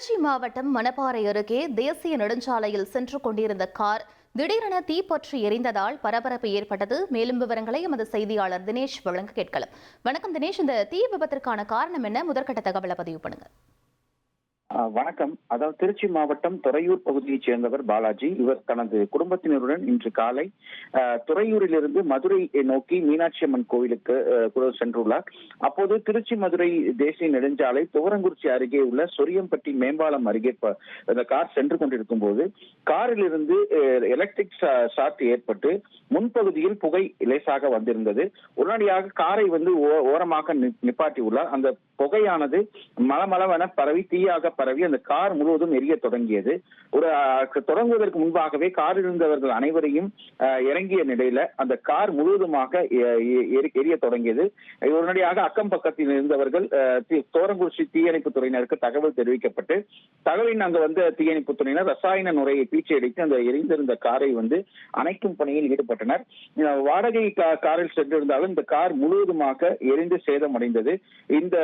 திருச்சி மாவட்டம் மணப்பாறை அருகே தேசிய நெடுஞ்சாலையில் சென்று கொண்டிருந்த கார் திடீரென தீப்பற்றி எரிந்ததால் பரபரப்பு ஏற்பட்டது. மேலும் விவரங்களை எமது செய்தியாளர் தினேஷ் வழங்க கேட்கலாம். வணக்கம் தினேஷ், இந்த தீ விபத்திற்கான காரணம் என்ன? முதற்கட்ட தகவலை பதிவு பண்ணுங்க. வணக்கம். அதாவது திருச்சி மாவட்டம் துறையூர் பகுதியைச் சேர்ந்தவர் பாலாஜி. இவர் தனது குடும்பத்தினருடன் இன்று காலை துறையூரிலிருந்து மதுரை நோக்கி மீனாட்சி அம்மன் கோவிலுக்கு சென்றுள்ளார். அப்போது திருச்சி மதுரை தேசிய நெடுஞ்சாலை துவரங்குறிச்சி அருகே உள்ள சொரியம்பட்டி மேம்பாலம் அருகே அந்த கார் சென்று கொண்டிருக்கும் போது காரில் இருந்து எலக்ட்ரிக் ஷார்ட் ஏற்பட்டு முன்பகுதியில் புகை லேசாக வந்திருந்தது. உடனடியாக காரை ஓரமாக நிப்பாட்டி உள்ளார். அந்த புகையானது மளமளவென பரவி தீயாக பரவி அந்த கார் முழுவதும் எரிய தொடங்கியது. தொடங்குவதற்கு முன்பாகவே காரில் இருந்தவர்கள் அனைவரையும் இறங்கிய நிலையில அந்த கார் முழுவதுமாக எரிய தொடங்கியது. உடனடியாக அக்கம் பக்கத்தில் இருந்தவர்கள் தோரங்குறிச்சி தீயணைப்பு துறையினருக்கு தகவல் தெரிவிக்கப்பட்டு தகவலின் அங்கு வந்த தீயணைப்பு துறையினர் ரசாயன நுரையை பீச்சி அடித்து அந்த எரிந்திருந்த காரை அணைக்கும் பணியில் ஈடுபட்டனர். வாடகை காரில் சென்றிருந்தாலும் இந்த கார் முழுவதுமாக எரிந்து சேதமடைந்தது. இந்த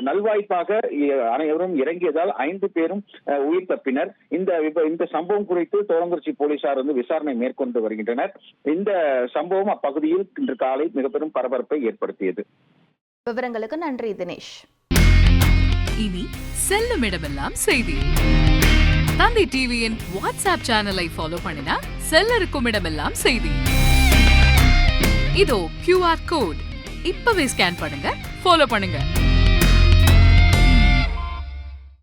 நல்வாய்ப்பாக அனைவரும் இறங்கியதால் 5 பேரும் உயிர் தப்பினர். இந்த சம்பவம் குறித்து தோரங்குறிச்சி போலீசார் விசாரணை மேற்கொண்டு வருகின்றனர். இந்த சம்பவம் அப்பகுதியில் இன்று காலை மிக பெரும் பரபரப்பை ஏற்படுத்தியது. விவரங்களுக்கு நன்றி தினேஷ். இனி செல்லும் இடமெல்லாம் செய்தி. தந்தி டிவியின் வாட்ஸ்அப் சேனலை ஃபாலோ பண்ணினா செல்லருக்கும் இடமெல்லாம் செய்தி. இதோ QR கோட் இப்பவே ஸ்கேன் பண்ணுங்க, ஃபாலோ பண்ணுங்க.